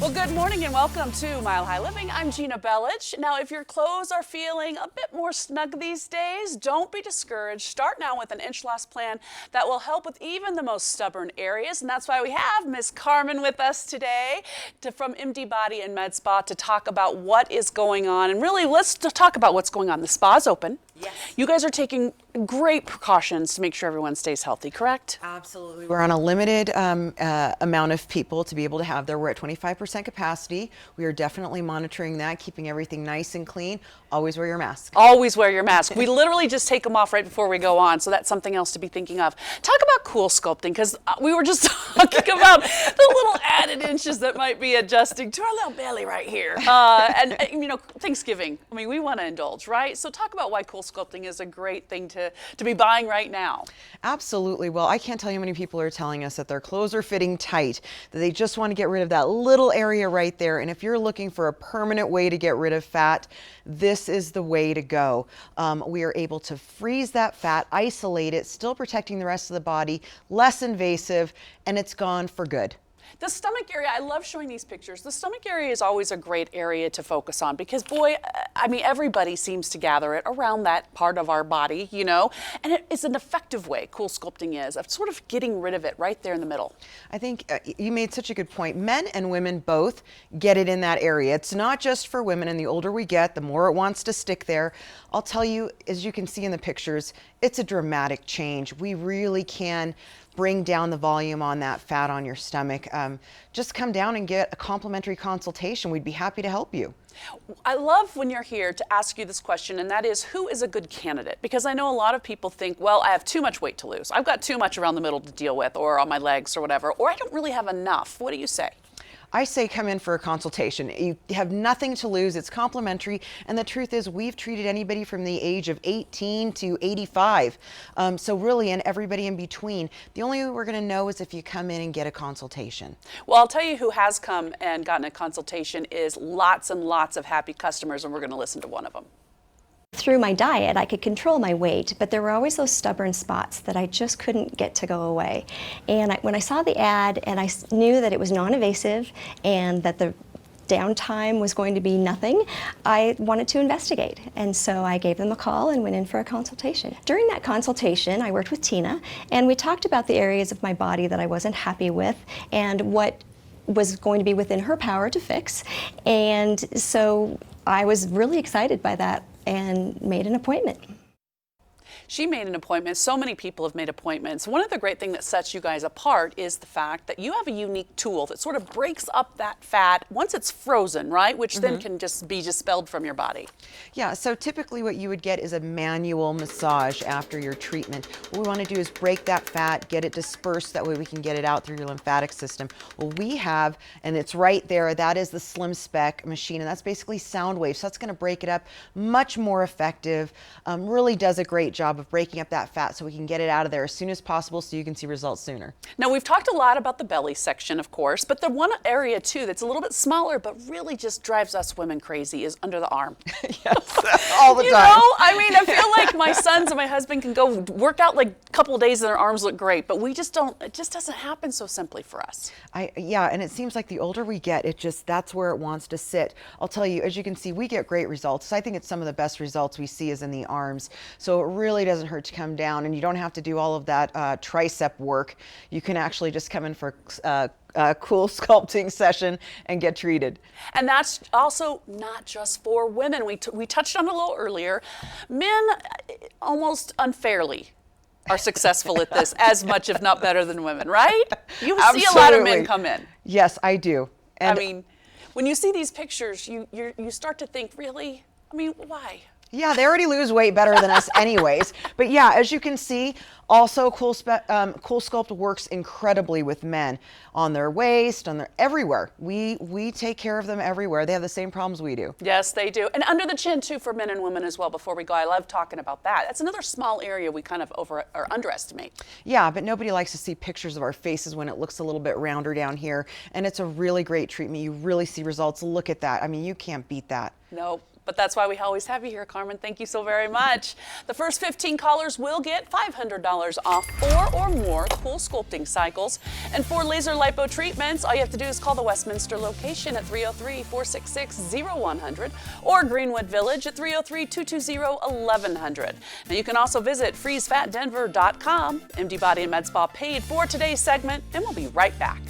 Well, good morning and welcome to Mile High Living. I'm Gina Bellich. Now, if your clothes are feeling a bit more snug these days, don't be discouraged. Start now with an inch loss plan that will help with even the most stubborn areas. And that's why we have Miss Carmen with us today from MD Body and Med Spa to talk about what is going on. And really, let's talk about what's going on. The spa's open. Yes. You guys are taking great precautions to make sure everyone stays healthy, correct? Absolutely. We're on a limited amount of people to be able to have there. We're at 25% capacity. We are definitely monitoring that, keeping everything nice and clean. Always wear your mask. Always wear your mask. We literally just take them off right before we go on, so that's something else to be thinking of. Talk about Coolsculpting, because we were just talking about the little added inches that might be adjusting to our little belly right here. And you know, Thanksgiving, I mean, we want to indulge, right? So talk about why Coolsculpting is a great thing to be buying right now. Absolutely. Well, I can't tell you how many people are telling us that their clothes are fitting tight, that they just want to get rid of that little area right there. And if you're looking for a permanent way to get rid of fat, this is the way to go. We are able to freeze that fat, isolate it, still protecting the rest of the body, less invasive, and it's gone for good. The stomach area, I love showing these pictures. The stomach area is always a great area to focus on because, boy, I mean, everybody seems to gather it around that part of our body, you know, and it is an effective way, Coolsculpting is, of sort of getting rid of it right there in the middle. I think you made such a good point. Men and women both get it in that area. It's not just for women, and the older we get, the more it wants to stick there. I'll tell you, as you can see in the pictures, it's a dramatic change. We really can bring down the volume on that fat on your stomach. Just come down and get a complimentary consultation. We'd be happy to help you. I love when you're here to ask you this question, and that is, who is a good candidate? Because I know a lot of people think, well, I have too much weight to lose. I've got too much around the middle to deal with, or on my legs or whatever, or I don't really have enough. What do you say? I say come in for a consultation. You have nothing to lose. It's complimentary. And the truth is we've treated anybody from the age of 18 to 85. So really, and everybody in between. The only way we're going to know is if you come in and get a consultation. Well, I'll tell you who has come and gotten a consultation is lots and lots of happy customers, and we're going to listen to one of them. Through my diet, I could control my weight, but there were always those stubborn spots that I just couldn't get to go away. And when I saw the ad and I knew that it was non-invasive and that the downtime was going to be nothing, I wanted to investigate. And so I gave them a call and went in for a consultation. During that consultation, I worked with Tina, and we talked about the areas of my body that I wasn't happy with and what was going to be within her power to fix. And so I was really excited by that and made an appointment. She made an appointment. So many people have made appointments. One of the great things that sets you guys apart is the fact that you have a unique tool that sort of breaks up that fat once it's frozen, right? Which then can just be dispelled from your body. Yeah, so typically what you would get is a manual massage after your treatment. What we want to do is break that fat, get it dispersed, that way we can get it out through your lymphatic system. Well, we have, and it's right there, that is the Slim Spec machine, and that's basically sound waves. So that's going to break it up, much more effective, really does a great job of breaking up that fat so we can get it out of there as soon as possible so you can see results sooner. Now, we've talked a lot about the belly section, of course, but the one area too that's a little bit smaller but really just drives us women crazy is under the arm. Yes, all the time. You know, I mean, I feel like my sons and my husband can go work out like a couple of days and their arms look great, but we just don't, it just doesn't happen so simply for us. Yeah, and it seems like the older we get, that's where it wants to sit. I'll tell you, as you can see, we get great results. I think it's some of the best results we see is in the arms. So it really doesn't hurt to come down, and you don't have to do all of that tricep work. You can actually just come in for a Coolsculpting session and get treated. And that's also not just for women. We touched on it a little earlier. Men almost unfairly are successful at this as much, if not better than women, right? You see a lot of men come in. Yes, I do. And I mean, when you see these pictures, you start to think, really? I mean, why? Yeah, they already lose weight better than us anyways. But yeah, as you can see, also Coolsculpt works incredibly with men on their waist, on their everywhere. We take care of them everywhere. They have the same problems we do. Yes, they do. And under the chin too for men and women as well. Before we go, I love talking about that. That's another small area we kind of underestimate. Yeah, but nobody likes to see pictures of our faces when it looks a little bit rounder down here. And it's a really great treatment. You really see results. Look at that. I mean, you can't beat that. Nope. But that's why we always have you here, Carmen. Thank you so very much. The first 15 callers will get $500 off 4 or more Coolsculpting cycles. And for laser lipo treatments, all you have to do is call the Westminster location at 303-466-0100 or Greenwood Village at 303-220-1100. Now you can also visit freezefatdenver.com. MD Body and Med Spa paid for today's segment, and we'll be right back.